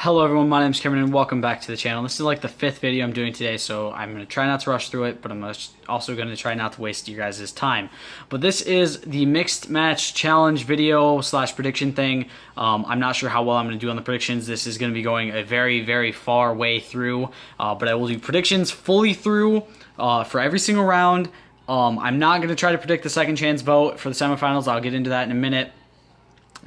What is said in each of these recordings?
Hello everyone, my name is Cameron and welcome back to the channel. This is like the 5th video I'm doing today, so I'm going to try not to rush through it, but I'm also going to try not to waste you guys' time. But this is the mixed match challenge video slash prediction thing. I'm not sure how well I'm going to do on the predictions. This is going to be going a very, very far way through, but I will do predictions fully through for every single round. I'm not going to try to predict the second chance vote for the semifinals. I'll get into that in a minute.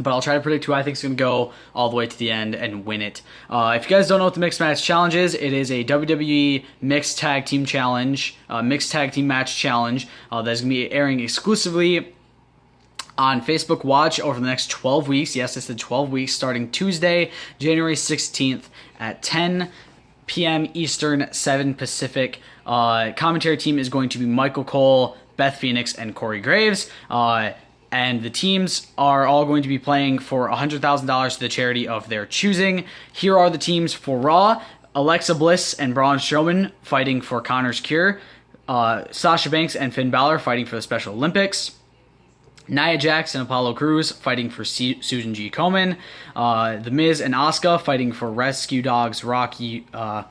But I'll try to predict who I think is going to go all the way to the end and win it. If you guys don't know what the Mixed Match Challenge is, it is a WWE Mixed Tag Team Challenge, Mixed Tag Team Match Challenge that's going to be airing exclusively on Facebook Watch over the next 12 weeks. Yes, it's the 12 weeks starting Tuesday, January 16th at 10 p.m. Eastern, 7 Pacific. Commentary team is going to be Michael Cole, Beth Phoenix, and Corey Graves. And the teams are all going to be playing for $100,000 to the charity of their choosing. Here are the teams for Raw: Alexa Bliss and Braun Strowman fighting for Connor's cure. Sasha Banks and Finn Balor fighting for the Special Olympics. Nia Jax and Apollo Crews fighting for Susan G. Komen. The Miz and Asuka fighting for Rescue Dogs Rocky. Not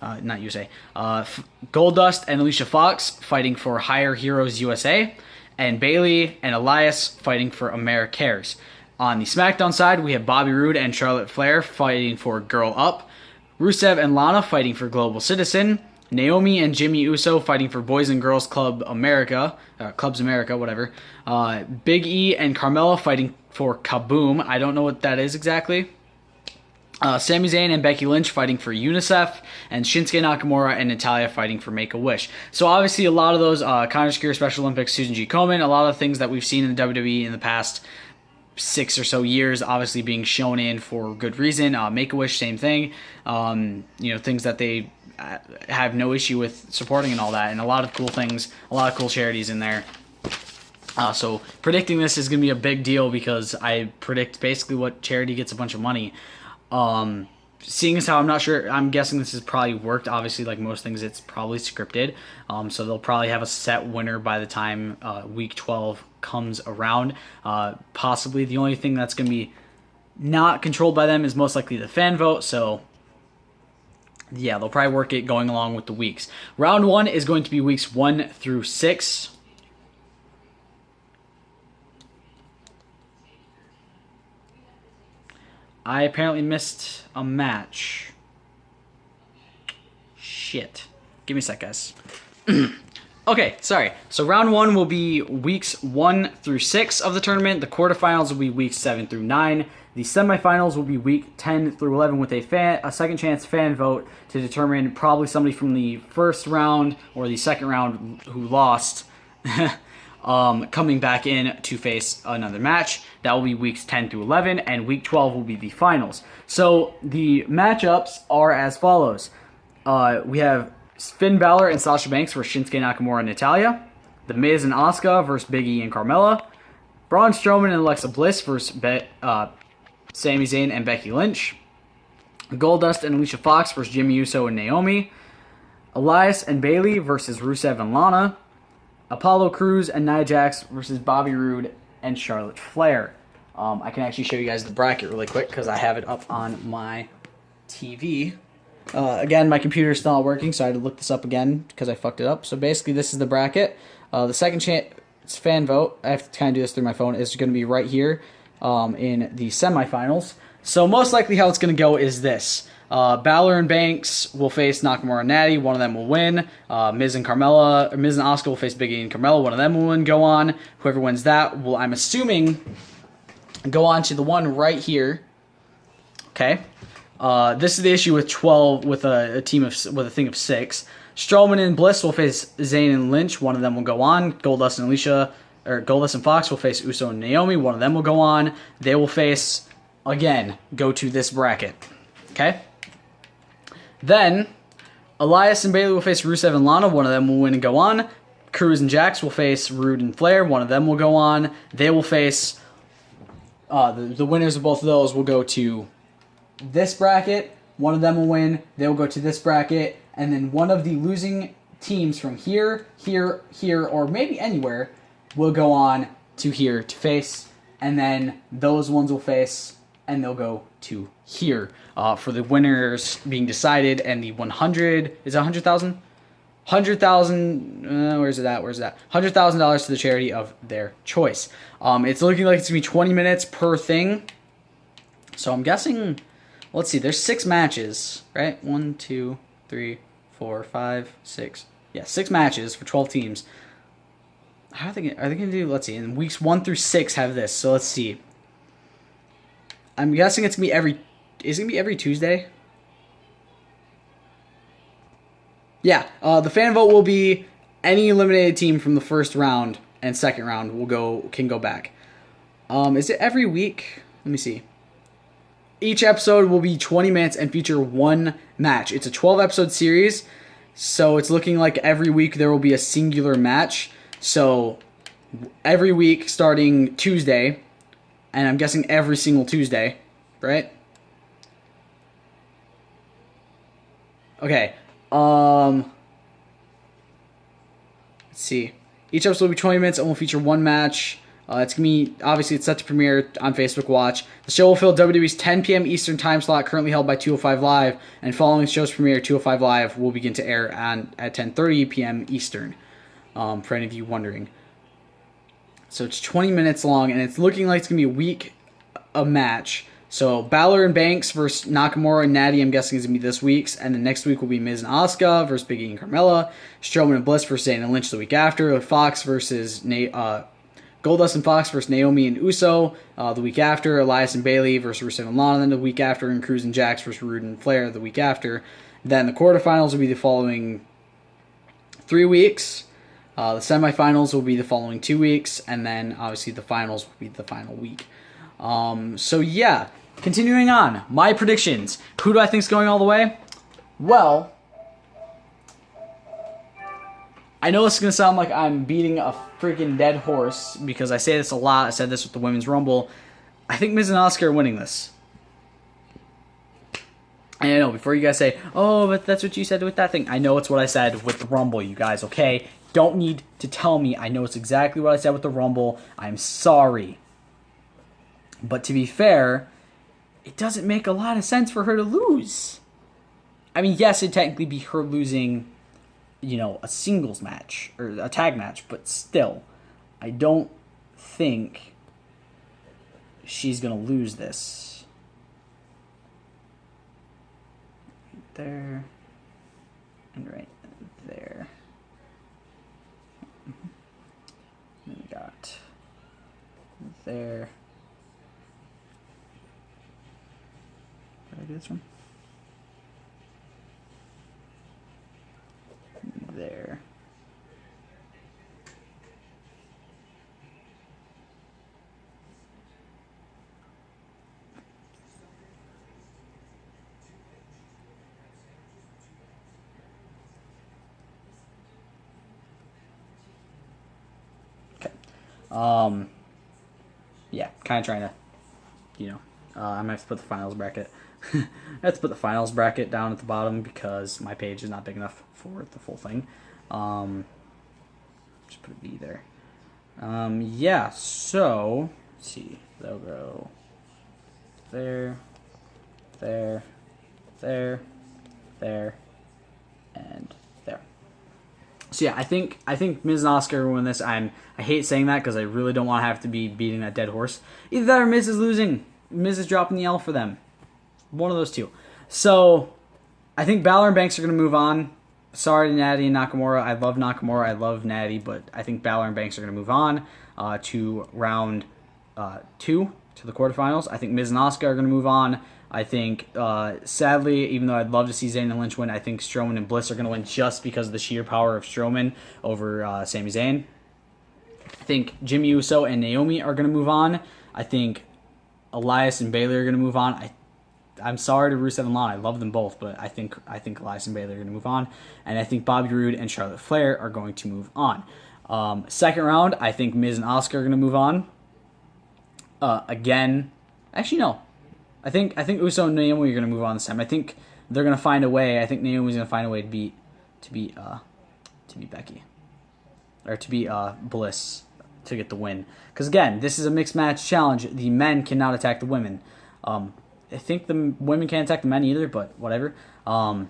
USA. Goldust and Alicia Fox fighting for Higher Heroes USA. And Bayley and Elias fighting for AmeriCares. On the SmackDown side, we have Bobby Roode and Charlotte Flair fighting for Girl Up. Rusev and Lana fighting for Global Citizen. Naomi and Jimmy Uso fighting for Boys and Girls Club America. Clubs America, whatever. Big E and Carmella fighting for Kaboom. I don't know what that is exactly. Sami Zayn and Becky Lynch fighting for UNICEF, and Shinsuke Nakamura and Natalya fighting for Make-A-Wish. So obviously a lot of those, Connor's Cure, Special Olympics, Susan G. Komen, a lot of things that we've seen in the WWE in the past 6 or so years, obviously being shown in for good reason. Make-A-Wish, same thing. Things that they have no issue with supporting and all that, and a lot of cool things, a lot of cool charities in there. So predicting this is going to be a big deal because I predict basically what charity gets a bunch of money. Seeing as how I'm not sure, I'm guessing this has probably worked. Obviously, like most things, it's probably scripted. So they'll probably have a set winner by the time week 12 comes around. Possibly the only thing that's going to be not controlled by them is most likely the fan vote. So yeah, they'll probably work it going along with the weeks. Round 1 is going to be weeks 1 through 6. I apparently missed a match. Shit. Give me a sec, guys. Okay, sorry. So round 1 will be weeks 1 through 6 of the tournament. The quarterfinals will be weeks 7 through 9. The semifinals will be week 10 through 11 with a second chance fan vote to determine probably somebody from the first round or the second round who lost coming back in to face another match. That will be weeks 10 through 11, and week 12 will be the finals. So the matchups are as follows. We have Finn Balor and Sasha Banks versus Shinsuke Nakamura and Natalya. The Miz and Asuka versus Big E and Carmella. Braun Strowman and Alexa Bliss versus Sami Zayn and Becky Lynch. Goldust and Alicia Fox versus Jimmy Uso and Naomi. Elias and Bayley versus Rusev and Lana. Apollo Crews and Nia Jax versus Bobby Roode and Charlotte Flair. I can actually show you guys the bracket really quick because I have it up on my TV. Again, my computer is still not working, so I had to look this up again because I fucked it up. So basically, this is the bracket. The second chance fan vote, I have to kind of do this through my phone, is going to be right here in the semifinals. So most likely how it's going to go is this. Balor and Banks will face Nakamura and Natty. One of them will win. Miz and Asuka will face Big E and Carmella. One of them will win. Go on. Whoever wins that will, I'm assuming, go on to the one right here. Okay. This is the issue with 12 with a thing of 6. Strowman and Bliss will face Zayn and Lynch. One of them will go on. Goldust and Fox will face Uso and Naomi. One of them will go on. They will face, again, go to this bracket. Okay. Then, Elias and Bayley will face Rusev and Lana. One of them will win and go on. Crews and Jax will face Roode and Flair. One of them will go on. They will face... the winners of both of those will go to this bracket. One of them will win. They will go to this bracket. And then one of the losing teams from here, here, here, or maybe anywhere will go on to here to face. And then those ones will face and they'll go to here for the winners being decided. And the 100 is 100,000. 100,000. Where's it at? $100,000 to the charity of their choice. It's looking like it's gonna be 20 minutes per thing. So I'm guessing. Let's see. There's 6 matches, right? 1, 2, 3, 4, 5, 6. Yeah, 6 matches for 12 teams. How are they gonna do? Let's see. In weeks 1 through 6 have this. So let's see. I'm guessing it's gonna be every. Is it gonna be every Tuesday? Yeah. The fan vote will be any eliminated team from the first round and second round can go back. Is it every week? Let me see. Each episode will be 20 minutes and feature 1 match. It's a 12-episode series, so it's looking like every week there will be a singular match. So every week starting Tuesday, and I'm guessing every single Tuesday, right? Okay. Let's see. Each episode will be 20 minutes and will feature 1 match. It's going to be, obviously, it's set to premiere on Facebook Watch. The show will fill WWE's 10 p.m. Eastern time slot, currently held by 205 Live, and following the show's premiere, 205 Live will begin to air at 10:30 p.m. Eastern, for any of you wondering. So it's 20 minutes long, and it's looking like it's going to be a week a match. So Balor and Banks versus Nakamura and Natty, I'm guessing is going to be this week's, and then next week will be Miz and Asuka versus Big E and Carmella, Strowman and Bliss versus Zayn and Lynch the week after, Fox versus Goldust and Fox versus Naomi and Uso the week after, Elias and Bayley versus Rusev and Lana then the week after, and Cruz and Jax versus Rude and Flair the week after. Then the quarterfinals will be the following 3 weeks. The semifinals will be the following 2 weeks, and then obviously the finals will be the final week. So yeah, continuing on, my predictions. Who do I think is going all the way? Well, I know it's going to sound like I'm beating a freaking dead horse because I say this a lot. I said this with the Women's Rumble. I think Miz and Asuka are winning this. And I know, before you guys say, oh, but that's what you said with that thing. I know it's what I said with the Rumble, you guys, okay? Don't need to tell me. I know it's exactly what I said with the Rumble. I'm sorry. But to be fair, it doesn't make a lot of sense for her to lose. I mean, yes, it'd technically be her losing, a singles match or a tag match, but still, I don't think she's going to lose this. Right there. And right there. Then we got there. Where did I do this from? There. Okay. Yeah, kind of trying to, I'm gonna have to put the finals bracket. I have to put the finals bracket down at the bottom because my page is not big enough for the full thing. Just put a B there. Yeah, so, let's see. They'll go there, there, there, there, and there. So yeah, I think Miz and Asuka will win this. I hate saying that because I really don't want to have to be beating that dead horse. Either that or Miz is losing. Miz is dropping the L for them. One of those two. So, I think Balor and Banks are going to move on. Sorry to Natty and Nakamura. I love Nakamura. I love Natty. But I think Balor and Banks are going to move on to round 2, to the quarterfinals. I think Miz and Asuka are going to move on. I think, sadly, even though I'd love to see Zayn and Lynch win, I think Strowman and Bliss are going to win just because of the sheer power of Strowman over Sami Zayn. I think Jimmy Uso and Naomi are going to move on. I think Elias and Bayley are going to move on. I'm sorry to Rusev and Lana. I love them both, but I think Elias and Bayley are going to move on. And I think Bobby Roode and Charlotte Flair are going to move on. Second round, I think Miz and Asuka are going to move on. Again, actually, no. I think Uso and Naomi are going to move on this time. I think they're going to find a way. I think Naomi's going to find a way to beat Becky. Or to beat Bliss to get the win. Because again, this is a mixed match challenge. The men cannot attack the women. I think the women can't attack the men either, but whatever. I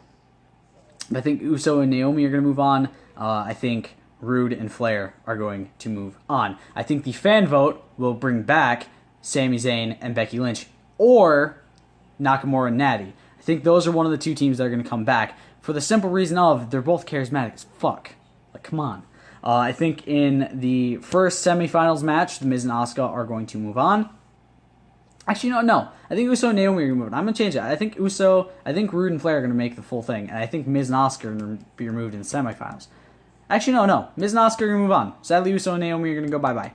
think Uso and Naomi are going to move on. I think Rude and Flair are going to move on. I think the fan vote will bring back Sami Zayn and Becky Lynch, or Nakamura and Natty. I think those are one of the two teams that are going to come back for the simple reason of they're both charismatic as fuck. Like, come on. I think in the first semifinals match, The Miz and Asuka are going to move on. Actually, no. I think Uso and Naomi are going to move on. I'm going to change it. I think Rude and Flair are going to make the full thing. And I think Miz and Asuka are going to be removed in the semifinals. Actually, no. Miz and Asuka are going to move on. Sadly, Uso and Naomi are going to go bye-bye.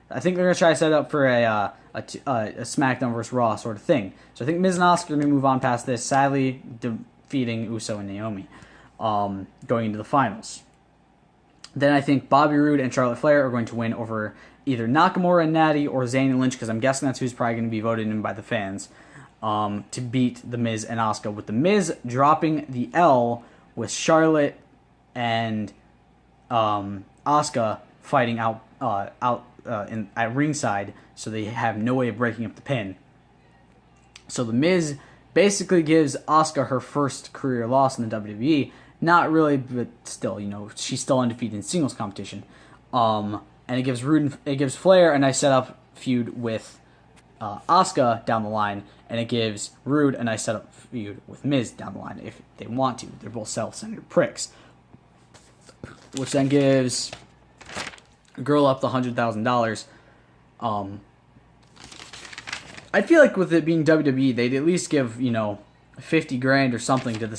I think they're going to try to set up for a SmackDown vs. Raw sort of thing. So I think Miz and Asuka are going to move on past this, sadly defeating Uso and Naomi going into the finals. Then I think Bobby Roode and Charlotte Flair are going to win over either Nakamura and Natty or Zayn and Lynch, because I'm guessing that's who's probably going to be voted in by the fans, to beat The Miz and Asuka, with The Miz dropping the L with Charlotte and Asuka fighting out at ringside, so they have no way of breaking up the pin. So The Miz basically gives Asuka her first career loss in the WWE. Not really, but still, she's still undefeated in singles competition. And it gives Flair a nice setup feud with Asuka down the line, and it gives Rude a nice setup feud with Miz down the line if they want to. They're both self-centered pricks. Which then gives a girl up the $100,000. I feel like with it being WWE, they'd at least give, $50,000 or something to the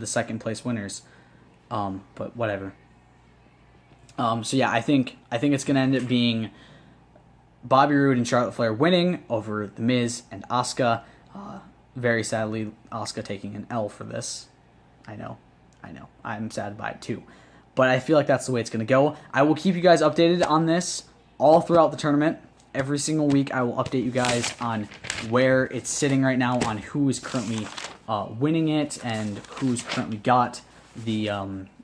second place winners. But whatever. So yeah, I think it's gonna end up being Bobby Roode and Charlotte Flair winning over The Miz and Asuka. Very sadly, Asuka taking an L for this. I know. I'm sad by it too. But I feel like that's the way it's gonna go. I will keep you guys updated on this all throughout the tournament. Every single week, I will update you guys on where it's sitting right now, on who is currently winning it and who's currently got the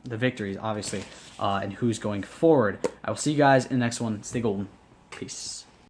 victories, obviously, and who's going forward. I will see you guys in the next one. Stay golden. Peace.